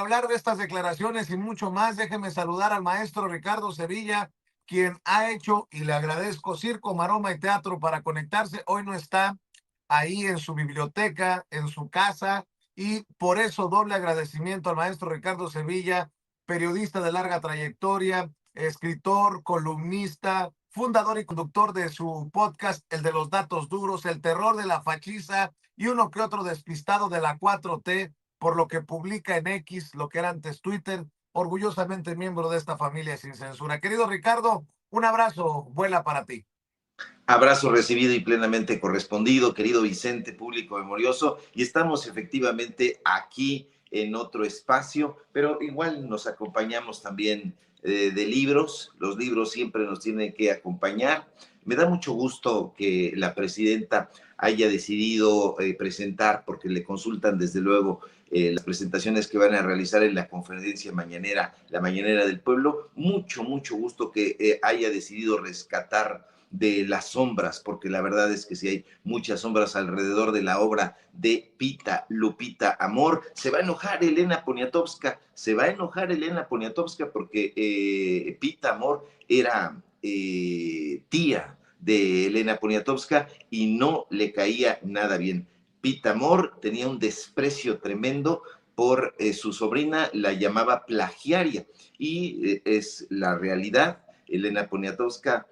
hablar de estas declaraciones y mucho más, déjeme saludar al maestro Ricardo Sevilla, quien ha hecho, y le agradezco, circo, maroma y teatro para conectarse. Hoy no está ahí en su biblioteca, en su casa, y por eso doble agradecimiento al maestro Ricardo Sevilla, periodista de larga trayectoria, escritor, columnista, fundador y conductor de su podcast, el de los datos duros, el terror de la fachiza y uno que otro despistado de la 4T, por lo que publica en X, lo que era antes Twitter, orgullosamente miembro de esta familia sin censura. Querido Ricardo, un abrazo, vuela para ti. Abrazo recibido y plenamente correspondido, querido Vicente, público memorioso, y estamos efectivamente aquí en otro espacio, pero igual nos acompañamos también de libros. Los libros siempre nos tienen que acompañar. Me da mucho gusto que la presidenta haya decidido presentar, porque le consultan desde luego las presentaciones que van a realizar en la conferencia mañanera, la Mañanera del Pueblo. Mucho gusto que haya decidido rescatar de las sombras, porque la verdad es que sí hay muchas sombras alrededor de la obra de Lupita Amor. Se va a enojar Elena Poniatowska, porque Pita Amor era tía de Elena Poniatowska y no le caía nada bien. Pita Amor tenía un desprecio tremendo por su sobrina, la llamaba plagiaria, y es la realidad. Elena Poniatowska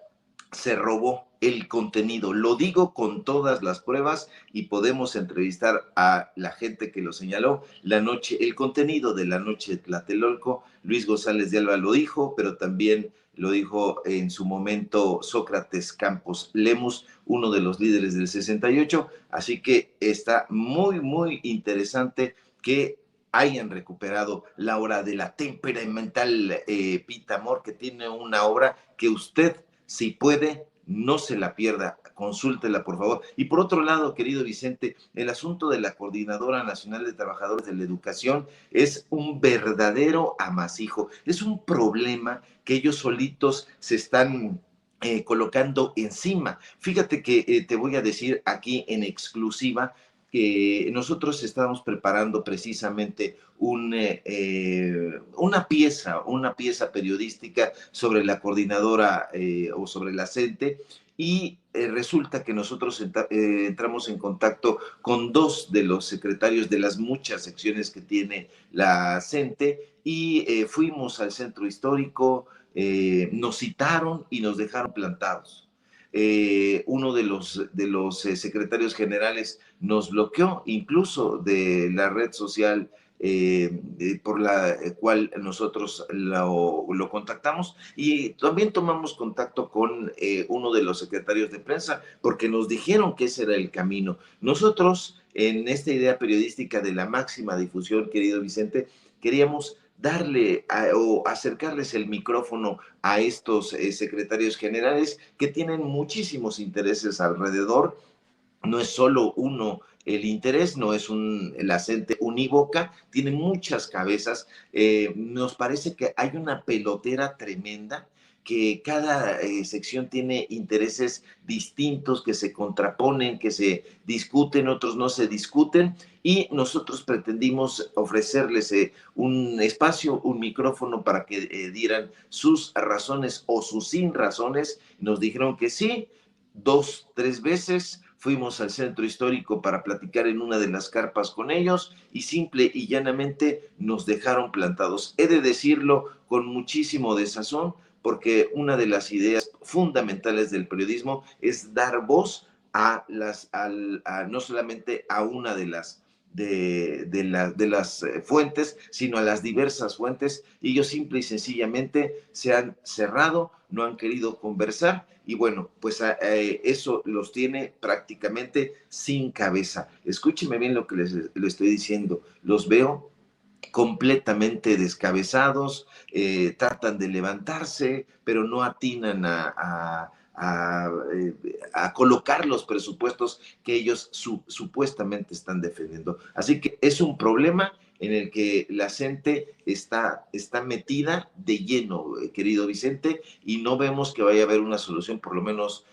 se robó el contenido. Lo digo con todas las pruebas y podemos entrevistar a la gente que lo señaló. El contenido de la noche de Tlatelolco, Luis González de Alba lo dijo, pero también lo dijo en su momento Sócrates Campos Lemus, uno de los líderes del 68. Así que está muy interesante que hayan recuperado la obra de la temperamental Pita Amor, que tiene una obra que usted, si puede, no se la pierda, consúltela por favor. Y por otro lado, querido Vicente, el asunto de la Coordinadora Nacional de Trabajadores de la Educación es un verdadero amasijo, es un problema que ellos solitos se están colocando encima. Fíjate que te voy a decir aquí en exclusiva que nosotros estamos preparando precisamente una pieza periodística sobre la coordinadora o sobre la CENTE, y resulta que nosotros entramos en contacto con dos de los secretarios de las muchas secciones que tiene la CENTE, y fuimos al centro histórico, nos citaron y nos dejaron plantados. Uno de los secretarios generales nos bloqueó incluso de la red social por la cual nosotros lo contactamos, y también tomamos contacto con uno de los secretarios de prensa porque nos dijeron que ese era el camino. Nosotros, en esta idea periodística de la máxima difusión, querido Vicente, queríamos darle o acercarles el micrófono a estos secretarios generales que tienen muchísimos intereses alrededor. No es solo uno el interés, no es la CENTE unívoca, tiene muchas cabezas. Nos parece que hay una pelotera tremenda, que cada sección tiene intereses distintos, que se contraponen, que se discuten, otros no se discuten, y nosotros pretendimos ofrecerles un espacio, un micrófono para que dieran sus razones o sus sin razones. Nos dijeron que sí, 2, 3 veces. Fuimos al centro histórico para platicar en una de las carpas con ellos y simple y llanamente nos dejaron plantados. He de decirlo con muchísimo desazón, porque una de las ideas fundamentales del periodismo es dar voz no solamente a una de las fuentes, sino a las diversas fuentes, y ellos simple y sencillamente se han cerrado, no han querido conversar, y bueno, pues eso los tiene prácticamente sin cabeza. Escúcheme bien lo que les estoy diciendo, los veo completamente descabezados, tratan de levantarse, pero no atinan a colocar los presupuestos que ellos supuestamente están defendiendo. Así que es un problema en el que la gente está metida de lleno, querido Vicente, y no vemos que vaya a haber una solución, por lo menos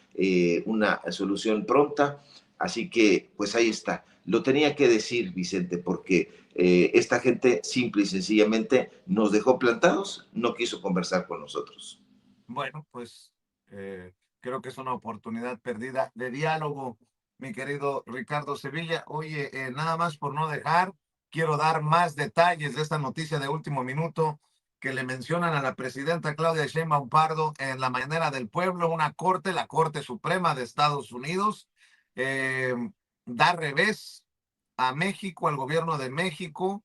una solución pronta. Así que, pues ahí está. Lo tenía que decir, Vicente, porque esta gente simple y sencillamente nos dejó plantados, no quiso conversar con nosotros. Bueno, pues creo que es una oportunidad perdida de diálogo, mi querido Ricardo Sevilla. Oye, nada más por no dejar, quiero dar más detalles de esta noticia de último minuto que le mencionan a la presidenta Claudia Sheinbaum Pardo en la mañanera del pueblo. Una corte, la Corte Suprema de Estados Unidos, eh, da revés a México, al gobierno de México.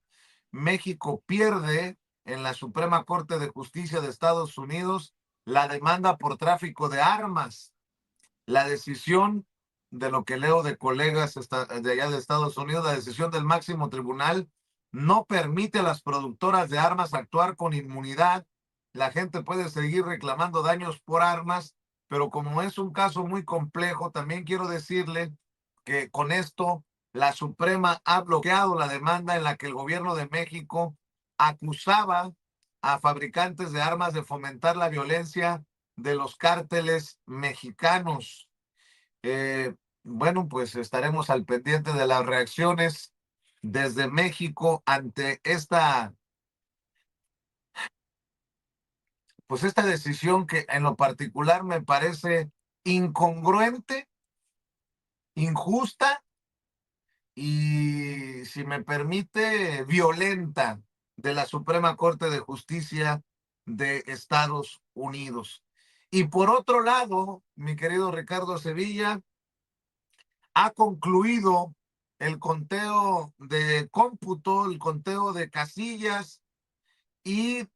México pierde en la Suprema Corte de Justicia de Estados Unidos la demanda por tráfico de armas. La decisión, de lo que leo de colegas de allá de Estados Unidos, la decisión del máximo tribunal no permite a las productoras de armas actuar con inmunidad. La gente puede seguir reclamando daños por armas, pero como es un caso muy complejo, también quiero decirle que con esto la Suprema ha bloqueado la demanda en la que el gobierno de México acusaba a fabricantes de armas de fomentar la violencia de los cárteles mexicanos. Bueno, pues estaremos al pendiente de las reacciones desde México ante esta decisión que en lo particular me parece incongruente, injusta y, si me permite, violenta de la Suprema Corte de Justicia de Estados Unidos. Y por otro lado, mi querido Ricardo Sevilla, ha concluido el conteo de cómputo, el conteo de casillas y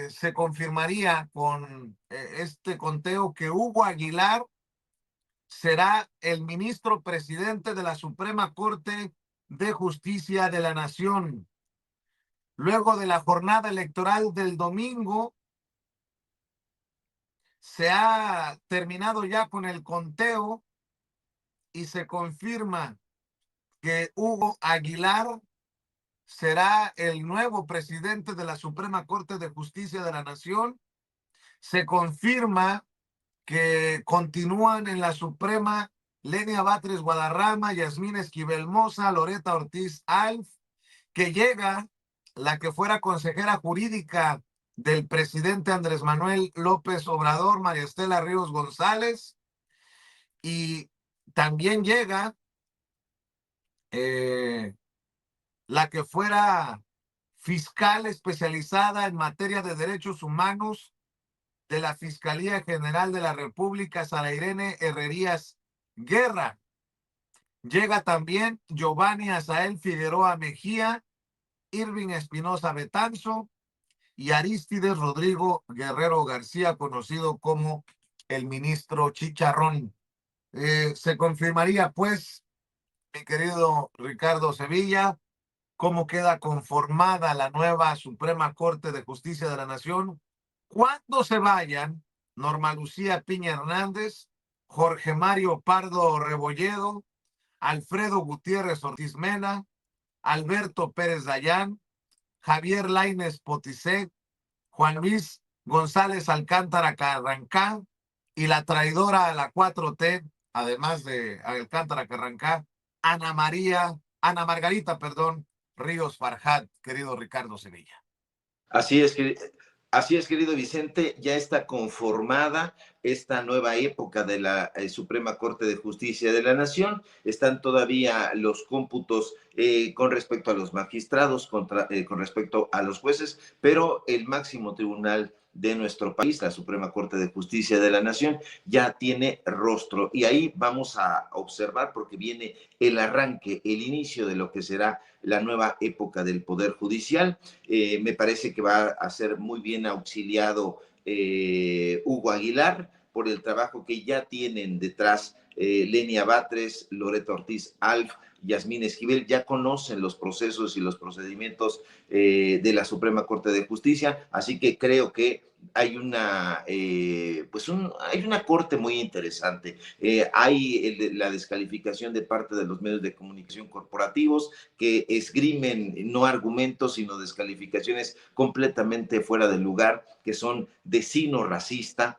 se confirmaría con este conteo que Hugo Aguilar será el ministro presidente de la Suprema Corte de Justicia de la Nación. Luego de la jornada electoral del domingo, se ha terminado ya con el conteo y se confirma que Hugo Aguilar será el nuevo presidente de la Suprema Corte de Justicia de la Nación. Se confirma que continúan en la Suprema Lenia Batres Guadarrama, Yasmín Esquivel Moza, Loreta Ortiz Alf, que llega la que fuera consejera jurídica del presidente Andrés Manuel López Obrador, María Estela Ríos González, y también llega la que fuera fiscal especializada en materia de derechos humanos de la Fiscalía General de la República, Sara Irene Herrerías Guerra. Llega también Giovanni Azael Figueroa Mejía, Irving Espinosa Betanzo y Arístides Rodrigo Guerrero García, conocido como el ministro Chicharrón. Se confirmaría, pues, mi querido Ricardo Sevilla, cómo queda conformada la nueva Suprema Corte de Justicia de la Nación cuando se vayan Norma Lucía Piña Hernández, Jorge Mario Pardo Rebolledo, Alfredo Gutiérrez Ortiz Mena, Alberto Pérez Dayán, Javier Lainez Potisek, Juan Luis González Alcántara Carrancá y la traidora a la 4T, además de Alcántara Carrancá, Ana Margarita, perdón, Ríos Farjat, querido Ricardo Sevilla. Así es, así es, querido Vicente, ya está conformada esta nueva época de la Suprema Corte de Justicia de la Nación. Están todavía los cómputos con respecto a los magistrados, con respecto a los jueces, pero el máximo tribunal de nuestro país, la Suprema Corte de Justicia de la Nación, ya tiene rostro. Y ahí vamos a observar, porque viene el arranque, el inicio de lo que será la nueva época del Poder Judicial. Me parece que va a ser muy bien auxiliado Hugo Aguilar por el trabajo que ya tienen detrás Lenia Batres, Loreto Ortiz Alf, Yasmín Esquivel, ya conocen los procesos y los procedimientos de la Suprema Corte de Justicia, así que creo que hay hay una corte muy interesante. Hay la descalificación de parte de los medios de comunicación corporativos que esgrimen no argumentos, sino descalificaciones completamente fuera de lugar, que son de sino racista,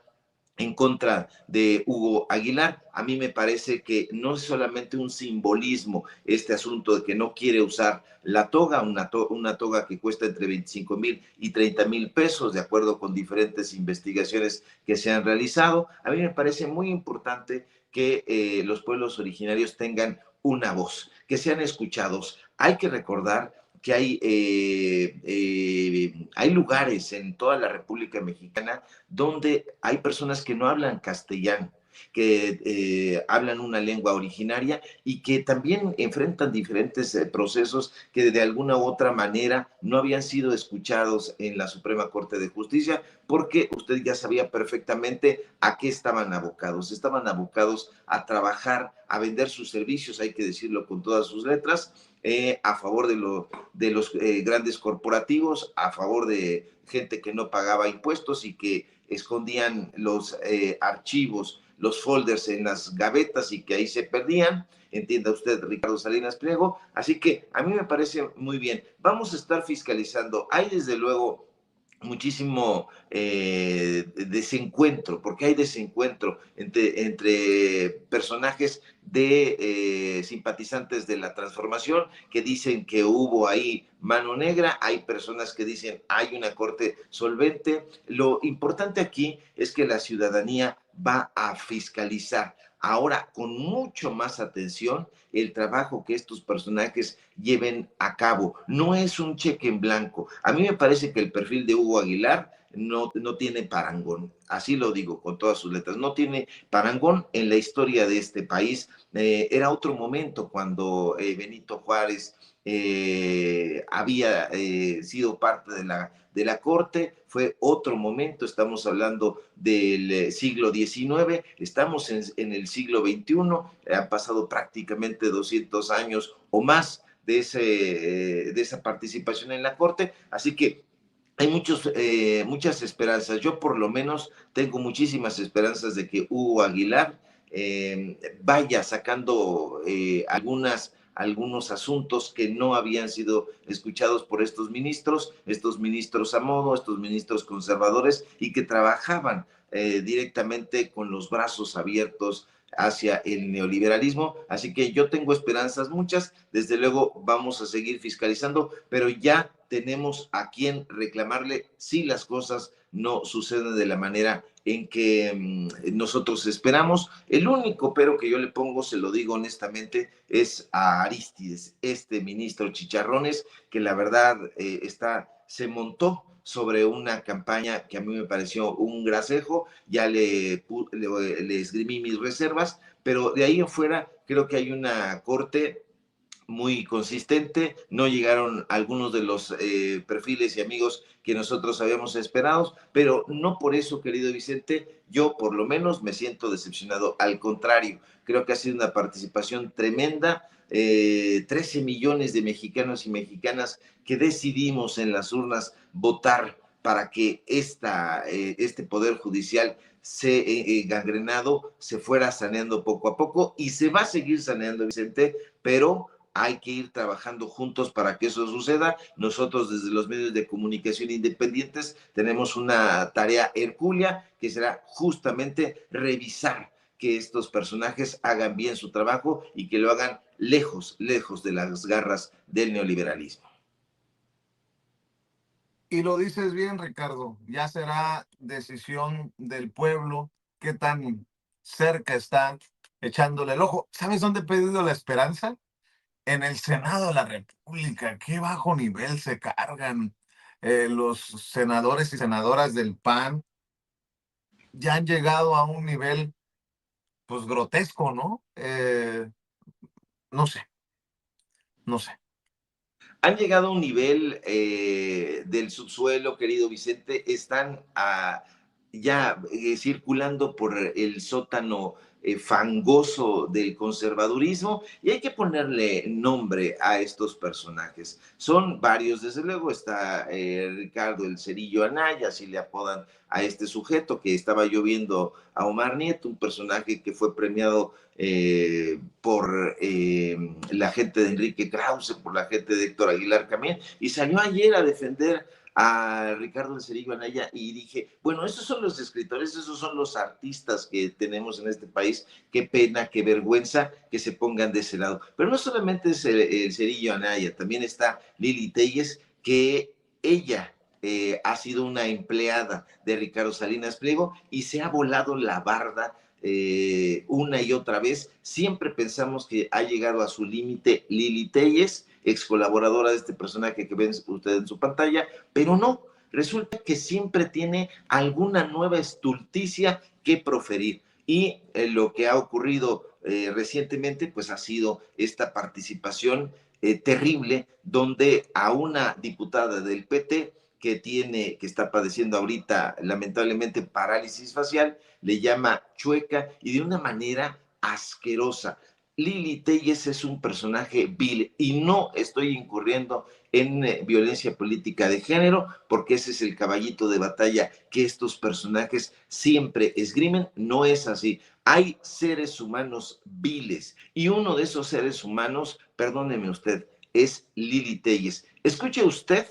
en contra de Hugo Aguilar. A mí me parece que no es solamente un simbolismo este asunto de que no quiere usar la toga, una toga que cuesta entre 25,000 y 30,000 pesos, de acuerdo con diferentes investigaciones que se han realizado. A mí me parece muy importante que los pueblos originarios tengan una voz, que sean escuchados. Hay que recordar que hay lugares en toda la República Mexicana donde hay personas que no hablan castellano, que hablan una lengua originaria y que también enfrentan diferentes procesos que de alguna u otra manera no habían sido escuchados en la Suprema Corte de Justicia, porque usted ya sabía perfectamente a qué estaban abocados. Estaban abocados a trabajar, a vender sus servicios, hay que decirlo con todas sus letras, a favor de los grandes corporativos, a favor de gente que no pagaba impuestos y que escondían los archivos, los folders en las gavetas y que ahí se perdían. Entienda usted, Ricardo Salinas Pliego. Así que a mí me parece muy bien. Vamos a estar fiscalizando. Hay desde luego muchísimo desencuentro, porque hay desencuentro entre personajes de simpatizantes de la transformación que dicen que hubo ahí mano negra, hay personas que dicen hay una corte solvente. Lo importante aquí es que la ciudadanía va a fiscalizar ahora con mucho más atención el trabajo que estos personajes lleven a cabo. No es un cheque en blanco. A mí me parece que el perfil de Hugo Aguilar no tiene parangón, así lo digo con todas sus letras, no tiene parangón en la historia de este país. Era otro momento cuando Benito Juárez había sido parte de la corte, fue otro momento, estamos hablando del siglo XIX, estamos en el siglo XXI, han pasado prácticamente 200 años o más de esa participación en la corte, así que hay muchas esperanzas. Yo por lo menos tengo muchísimas esperanzas de que Hugo Aguilar vaya sacando algunos asuntos que no habían sido escuchados por estos ministros a modo, estos ministros conservadores y que trabajaban directamente con los brazos abiertos hacia el neoliberalismo. Así que yo tengo esperanzas muchas, desde luego vamos a seguir fiscalizando, pero ya tenemos a quien reclamarle si las cosas no suceden de la manera en que nosotros esperamos. El único pero que yo le pongo, se lo digo honestamente, es a Arístides, este ministro Chicharrones, que la verdad se montó sobre una campaña que a mí me pareció un gracejo, ya le esgrimí mis reservas, pero de ahí en fuera creo que hay una corte muy consistente, no llegaron algunos de los perfiles y amigos que nosotros habíamos esperado, pero no por eso, querido Vicente, yo por lo menos me siento decepcionado, al contrario, creo que ha sido una participación tremenda, 13 millones de mexicanos y mexicanas que decidimos en las urnas votar para que este Poder Judicial gangrenado se fuera saneando poco a poco y se va a seguir saneando, Vicente, pero hay que ir trabajando juntos para que eso suceda. Nosotros desde los medios de comunicación independientes tenemos una tarea hercúlea que será justamente revisar que estos personajes hagan bien su trabajo y que lo hagan lejos, lejos de las garras del neoliberalismo. Y lo dices bien, Ricardo, ya será decisión del pueblo qué tan cerca está echándole el ojo. ¿Sabes dónde he pedido la esperanza? En el Senado de la República. Qué bajo nivel se cargan los senadores y senadoras del PAN. Ya han llegado a un nivel, pues, grotesco, ¿no? No sé, no sé. Han llegado a un nivel del subsuelo, querido Vicente, están ya circulando por el sótano fangoso del conservadurismo y hay que ponerle nombre a estos personajes. Son varios, desde luego, está Ricardo el Cerillo Anaya, así le apodan a este sujeto que estaba yo viendo a Omar Nieto, un personaje que fue premiado por la gente de Enrique Krause, por la gente de Héctor Aguilar Camín, y salió ayer a defender a Ricardo El Cerillo Anaya y dije, bueno, esos son los escritores, esos son los artistas que tenemos en este país, qué pena, qué vergüenza que se pongan de ese lado. Pero no solamente es el Cerillo Anaya, también está Lili Telles, que ella ha sido una empleada de Ricardo Salinas Pliego y se ha volado la barda una y otra vez. Siempre pensamos que ha llegado a su límite Lili Telles, ex colaboradora de este personaje que ven ustedes en su pantalla, pero no, resulta que siempre tiene alguna nueva estulticia que proferir. Y lo que ha ocurrido recientemente, pues ha sido esta participación terrible, donde a una diputada del PT que está padeciendo ahorita lamentablemente parálisis facial, le llama chueca y de una manera asquerosa. Lili Telles es un personaje vil y no estoy incurriendo en violencia política de género, porque ese es el caballito de batalla que estos personajes siempre esgrimen. No es así. Hay seres humanos viles y uno de esos seres humanos, perdóneme usted, es Lili Telles. Escuche usted,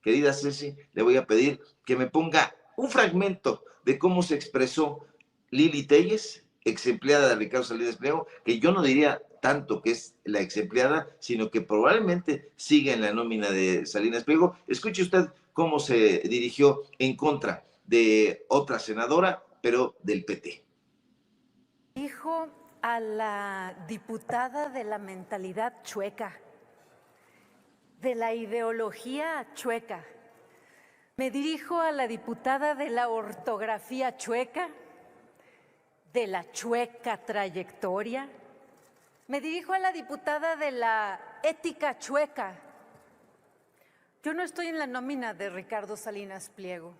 querida Ceci, le voy a pedir que me ponga un fragmento de cómo se expresó Lili Telles, ex empleada de Ricardo Salinas Pliego, que yo no diría tanto que es la ex empleada, sino que probablemente siga en la nómina de Salinas Pliego. Escuche usted cómo se dirigió en contra de otra senadora, pero del PT. Dijo a la diputada de la mentalidad chueca, de la ideología chueca. Me dirijo a la diputada de la ortografía chueca, de la chueca trayectoria. Me dirijo a la diputada de la ética chueca. Yo no estoy en la nómina de Ricardo Salinas Pliego,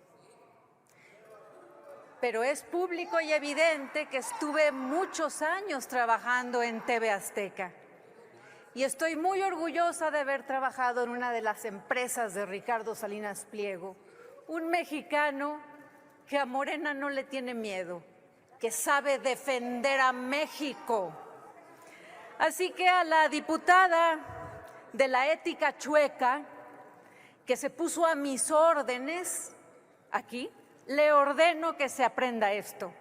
pero es público y evidente que estuve muchos años trabajando en TV Azteca. Y estoy muy orgullosa de haber trabajado en una de las empresas de Ricardo Salinas Pliego, un mexicano que a Morena no le tiene miedo, que sabe defender a México. Así que a la diputada de la ética chueca, que se puso a mis órdenes aquí, le ordeno que se aprenda esto: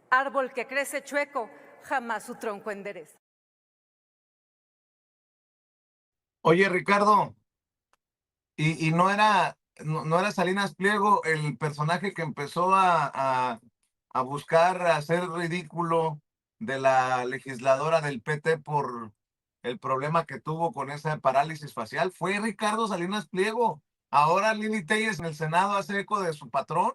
árbol que crece chueco, jamás su tronco endereza. Oye, Ricardo, y no era Salinas Pliego el personaje que empezó a buscar hacer ridículo de la legisladora del PT por el problema que tuvo con esa parálisis facial? Fue Ricardo Salinas Pliego. Ahora Lili Telles en el Senado hace eco de su patrón.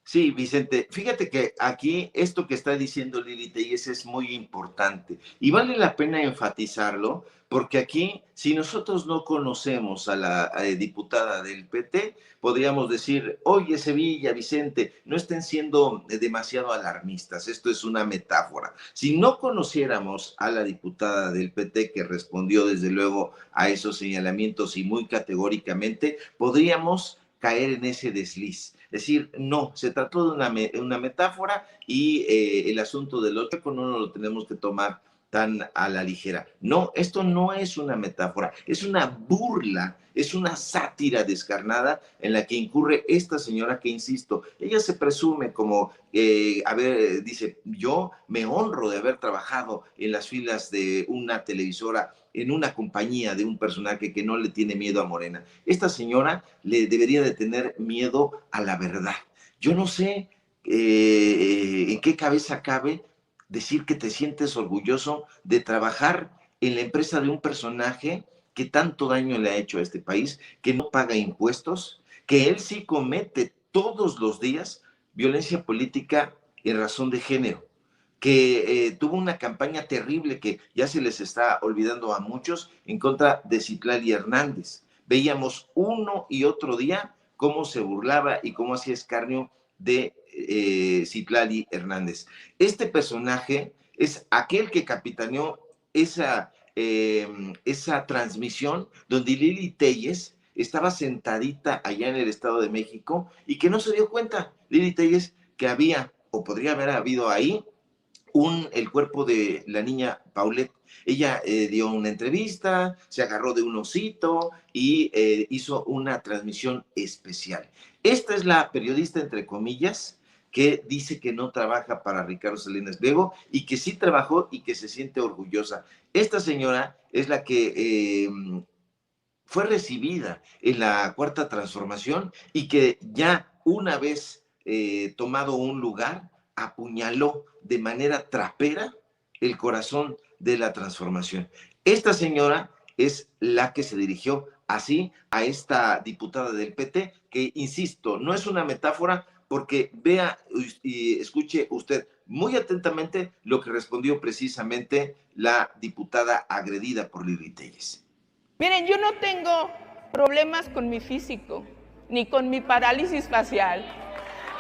Sí, Vicente, fíjate que aquí esto que está diciendo Lili Telles es muy importante y vale la pena enfatizarlo, porque aquí, si nosotros no conocemos a la diputada del PT, podríamos decir, oye Sevilla, Vicente, no estén siendo demasiado alarmistas, esto es una metáfora. Si no conociéramos a la diputada del PT que respondió desde luego a esos señalamientos y muy categóricamente, podríamos caer en ese desliz. Decir, no, se trató de una metáfora y el asunto del otro no lo tenemos que tomar tan a la ligera. No, esto no es una metáfora, es una burla, es una sátira descarnada en la que incurre esta señora que, insisto, ella se presume como, dice, yo me honro de haber trabajado en las filas de una televisora, en una compañía de un personaje que no le tiene miedo a Morena. Esta señora le debería de tener miedo a la verdad. Yo no sé en qué cabeza cabe decir que te sientes orgulloso de trabajar en la empresa de un personaje que tanto daño le ha hecho a este país, que no paga impuestos, que él sí comete todos los días violencia política en razón de género, que tuvo una campaña terrible que ya se les está olvidando a muchos en contra de Citlali Hernández. Veíamos uno y otro día cómo se burlaba y cómo hacía escarnio de Citlali Hernández. Este personaje es aquel que capitaneó esa transmisión donde Lili Telles estaba sentadita allá en el Estado de México y que no se dio cuenta, Lili Telles, que había o podría haber habido ahí el cuerpo de la niña Paulette. Ella dio una entrevista, se agarró de un osito y hizo una transmisión especial. Esta es la periodista, entre comillas, que dice que no trabaja para Ricardo Salinas Pliego y que sí trabajó y que se siente orgullosa. Esta señora es la que fue recibida en la Cuarta Transformación y que ya una vez tomado un lugar, apuñaló de manera trapera el corazón de la transformación. Esta señora es la que se dirigió así a esta diputada del PT, que, insisto, no es una metáfora, porque vea y escuche usted muy atentamente lo que respondió precisamente la diputada agredida por Lili Telles. Miren, yo no tengo problemas con mi físico, ni con mi parálisis facial.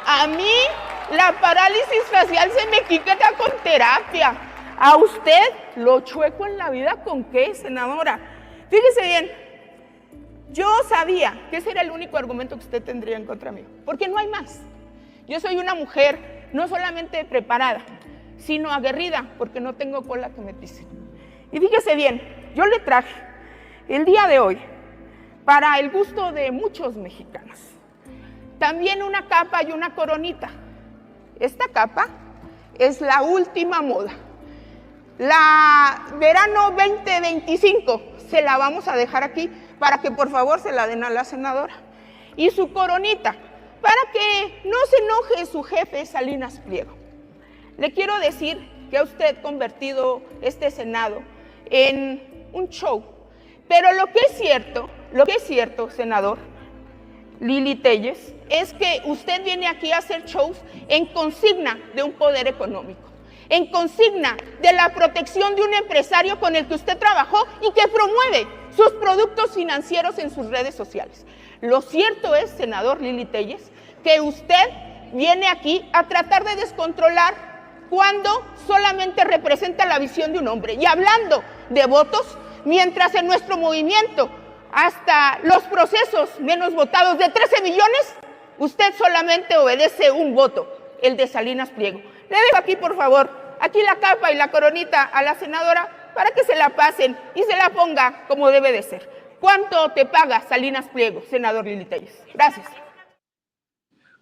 A mí la parálisis facial se me quita con terapia. A usted lo chueco en la vida, ¿con qué, senadora? Fíjese bien, yo sabía que ese era el único argumento que usted tendría en contra mío, porque no hay más. Yo soy una mujer no solamente preparada, sino aguerrida, porque no tengo cola que me pise. Y fíjese bien, yo le traje el día de hoy, para el gusto de muchos mexicanos, también una capa y una coronita. Esta capa es la última moda. La verano 2025 se la vamos a dejar aquí para que por favor se la den a la senadora. Y su coronita, para que no se enoje su jefe Salinas Pliego. Le quiero decir que ha usted convertido este Senado en un show. Pero lo que es cierto, senador Lili Telles, es que usted viene aquí a hacer shows en consigna de un poder económico, en consigna de la protección de un empresario con el que usted trabajó y que promueve sus productos financieros en sus redes sociales. Lo cierto es, senador Lili Telles, que usted viene aquí a tratar de descontrolar cuando solamente representa la visión de un hombre. Y hablando de votos, mientras en nuestro movimiento, hasta los procesos menos votados de 13 millones, usted solamente obedece un voto, el de Salinas Pliego. Le dejo aquí, por favor, aquí la capa y la coronita a la senadora para que se la pasen y se la ponga como debe de ser. ¿Cuánto te paga Salinas Pliego, senador Lili Telles? Gracias.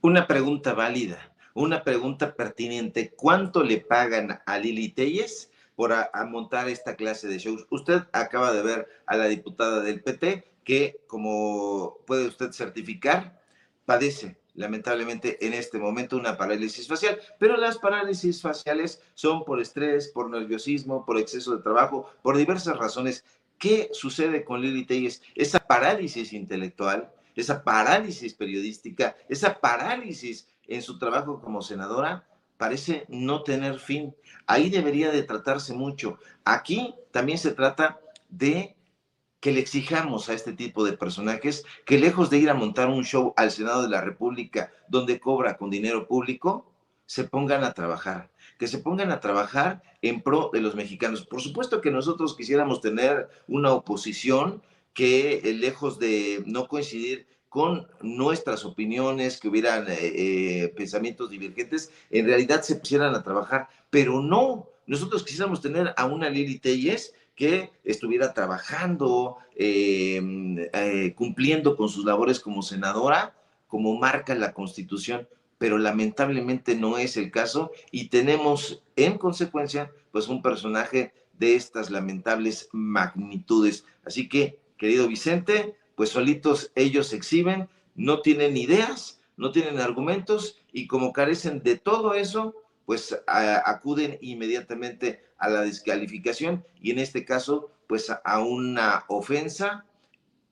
Una pregunta válida, una pregunta pertinente. ¿Cuánto le pagan a Lili Telles por a montar esta clase de shows? Usted acaba de ver a la diputada del PT que, como puede usted certificar, padece lamentablemente en este momento una parálisis facial, pero las parálisis faciales son por estrés, por nerviosismo, por exceso de trabajo, por diversas razones. ¿Qué sucede con Lili Telles? Esa parálisis intelectual, esa parálisis periodística, esa parálisis en su trabajo como senadora, parece no tener fin. Ahí debería de tratarse mucho. Aquí también se trata de que le exijamos a este tipo de personajes que, lejos de ir a montar un show al Senado de la República donde cobra con dinero público, se pongan a trabajar, que se pongan a trabajar en pro de los mexicanos. Por supuesto que nosotros quisiéramos tener una oposición que, lejos de no coincidir con nuestras opiniones, que hubieran pensamientos divergentes, en realidad se pusieran a trabajar, pero no. Nosotros quisiéramos tener a una Lili Telles que estuviera trabajando, cumpliendo con sus labores como senadora, como marca la Constitución, pero lamentablemente no es el caso y tenemos en consecuencia pues un personaje de estas lamentables magnitudes. Así que, querido Vicente, pues solitos ellos se exhiben, no tienen ideas, no tienen argumentos y como carecen de todo eso, pues acuden inmediatamente a la descalificación y en este caso pues a una ofensa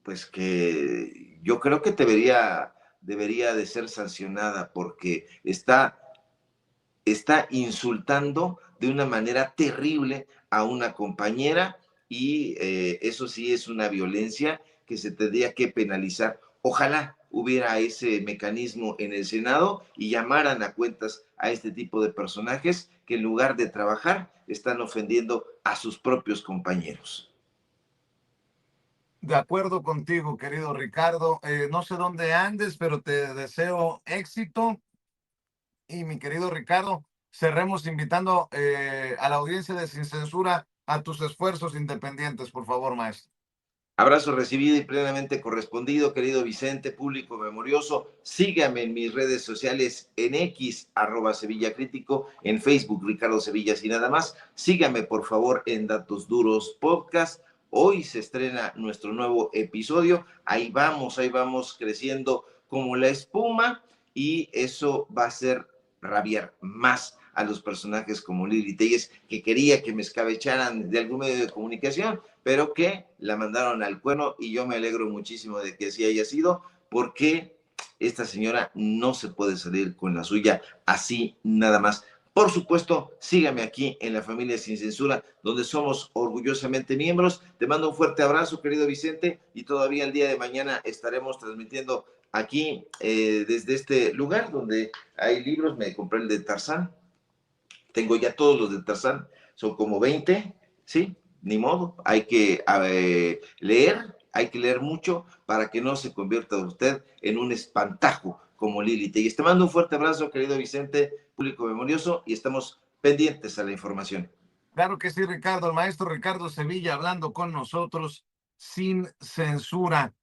pues que yo creo que debería de ser sancionada porque está insultando de una manera terrible a una compañera y eso sí es una violencia que se tendría que penalizar. Ojalá hubiera ese mecanismo en el Senado y llamaran a cuentas a este tipo de personajes que en lugar de trabajar están ofendiendo a sus propios compañeros. De acuerdo contigo, querido Ricardo. No sé dónde andes, pero te deseo éxito. Y mi querido Ricardo, cerremos invitando a la audiencia de Sin Censura a tus esfuerzos independientes, por favor, maestro. Abrazo recibido y plenamente correspondido, querido Vicente, público memorioso. Sígame en mis redes sociales en X, @SevillaCrítico, en Facebook, Ricardo Sevillas y nada más. Sígame, por favor, en Datos Duros Podcast. Hoy se estrena nuestro nuevo episodio. Ahí vamos creciendo como la espuma y eso va a hacer rabiar más a los personajes como Lili Telles, que quería que me escabecharan de algún medio de comunicación, pero que la mandaron al cuerno, y yo me alegro muchísimo de que así haya sido, porque esta señora no se puede salir con la suya así nada más. Por supuesto, sígame aquí en la familia Sin Censura, donde somos orgullosamente miembros. Te mando un fuerte abrazo, querido Vicente, y todavía el día de mañana estaremos transmitiendo aquí desde este lugar donde hay libros. Me compré el de Tarzán. Tengo ya todos los de Tarzán, son como 20, ¿sí? Ni modo, hay que leer, hay que leer mucho para que no se convierta usted en un espantajo como Lili Telles. Te mando un fuerte abrazo, querido Vicente, público memorioso, y estamos pendientes a la información. Claro que sí, Ricardo, el maestro Ricardo Sevilla hablando con nosotros sin censura.